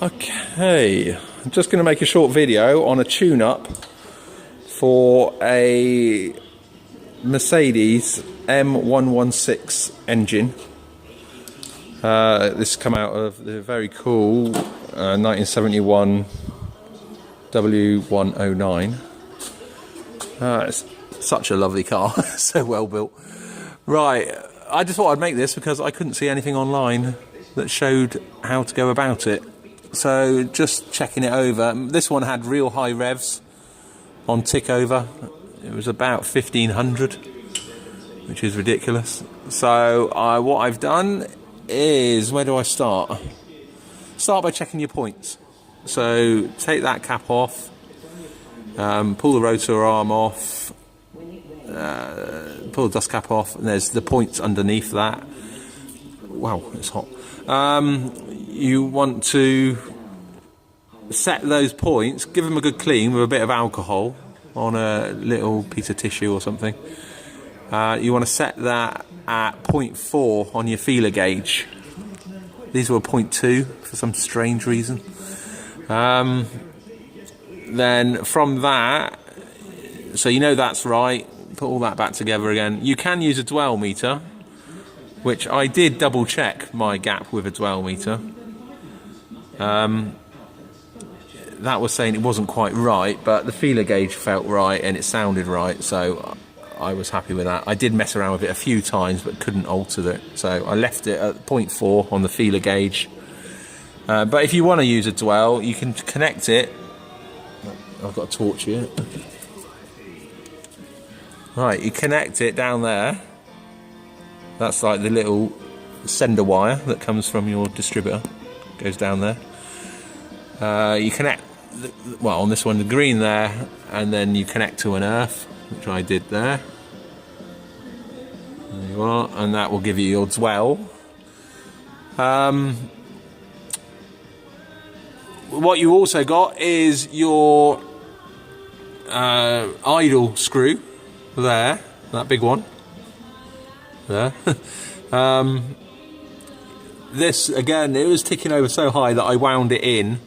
Okay, I'm just going to make a short video on a tune-up for a Mercedes M116 engine. This come out of the very cool 1971 W109. It's such a lovely car, so well built. Right, I just thought I'd make this because I couldn't see anything online that showed how to go about it. So just checking it over. This one had real high revs on tick over. It was about 1500, which is ridiculous. So what I've done is, where do I start? Start by checking your points. So take that cap off, pull the rotor arm off, pull the dust cap off, and there's the points underneath that. Wow, it's hot. You want to set those points, give them a good clean with a bit of alcohol on a little piece of tissue or something. You want to set that at 0.4 on your feeler gauge. These were 0.2 for some strange reason. Then from that, so you know that's right, put all that back together again. You can use a dwell meter, which I did double check my gap with a dwell meter. That was saying it wasn't quite right, but the feeler gauge felt right and it sounded right, so I was happy with that. I did mess around with it a few times but couldn't alter it, so I left it at 0.4 on the feeler gauge. But if you want to use a dwell, you can connect it. I've got a torch here. Right, you connect it down there. That's like the little sender wire that comes from your distributor. Goes down there. You connect, well, on this one, the green there, and then you connect to an earth, which I did there. There you are, and that will give you your dwell. What you also got is your idle screw there, that big one there. This again, it was ticking over so high that I wound it in,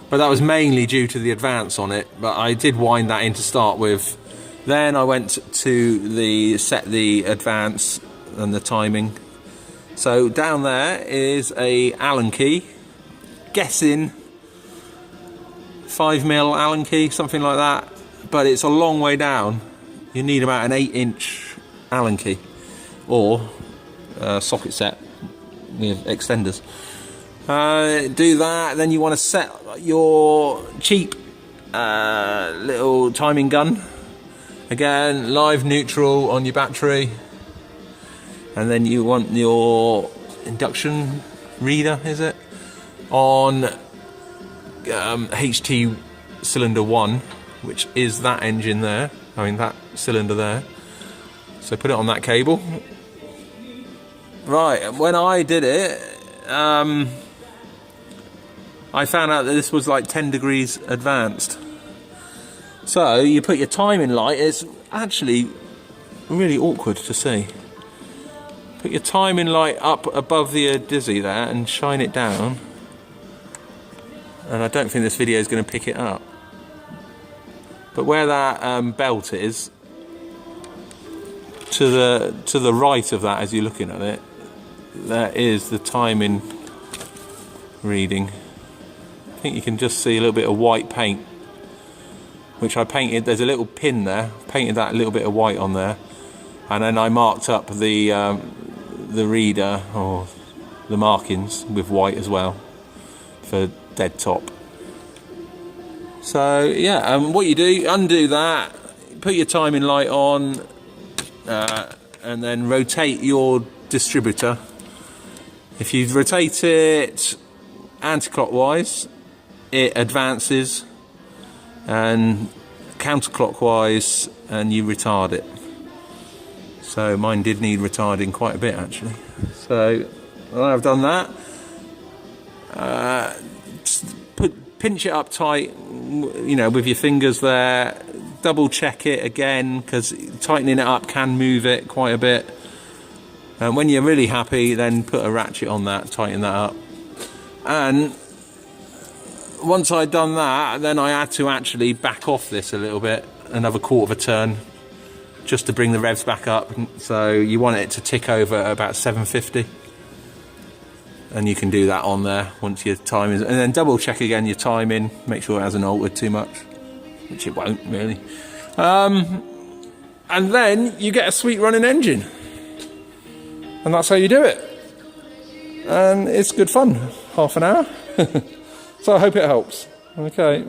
but that was mainly due to the advance on it, but I did wind that in to start with. Then I went to set the advance and the timing. So down there is a Allen key, guessing 5mm Allen key, something like that, but it's a long way down. You need about an 8-inch Allen key or socket set with extenders. Do that, then you want to set your cheap little timing gun. Again, live neutral on your battery. And then you want your induction reader, is it? On HT cylinder 1, which is that engine there. I mean, that cylinder there. So put it on that cable. Right, when I did it, I found out that this was like 10 degrees advanced. So you put your timing light, it's actually really awkward to see. Put your timing light up above the dizzy there and shine it down. And I don't think this video is going to pick it up. But where that belt is, to the right of that as you're looking at it, that is the timing reading. I think you can just see a little bit of white paint, which I painted. There's a little pin there, painted that little bit of white on there, and then I marked up the reader or the markings with white as well for dead top. So yeah, what you do, undo that, put your timing light on, and then rotate your distributor. If you rotate it anti-clockwise, it advances, and counterclockwise, and you retard it. So mine did need retarding quite a bit actually. So when I've done that, pinch it up tight, you know, with your fingers there. Double check it again, because tightening it up can move it quite a bit. And when you're really happy, then put a ratchet on that, tighten that up. And once I'd done that, then I had to actually back off this a little bit, another quarter of a turn, just to bring the revs back up. So you want it to tick over at about 750. And you can do that on there once your time is, and then double check again your timing, make sure it hasn't altered too much, which it won't really. And then you get a sweet running engine, and that's how you do it. And it's good fun, half an hour. So I hope it helps. Okay.